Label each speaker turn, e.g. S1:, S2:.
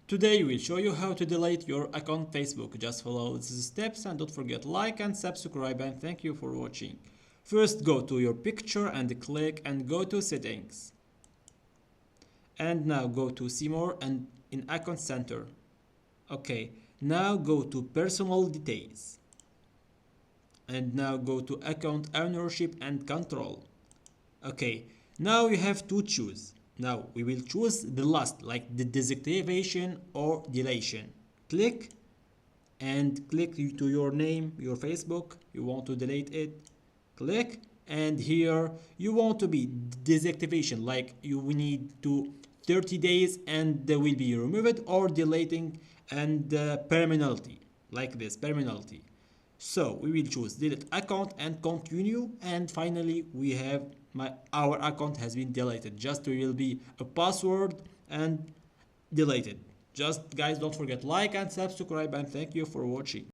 S1: Today we'll show you how to delete your account Facebook. Just follow these steps and don't forget like and subscribe, and thank you for watching. First go to your picture and click and go to settings. And now go to see more and in account center. Okay, now go to personal details. And now go to account ownership and control. Okay, now you have to choose. Now we will choose the last, like the deactivation or deletion. Click and click to your name, your Facebook, you want to delete it. Click, and here you want to be deactivation, like you need to 30 days and they will be removed, or deleting and permanently, like this permanently. So we will choose delete account and continue, and finally we have our account has been deleted. Just will be a password and deleted. Just guys, don't forget like and subscribe, and thank you for watching.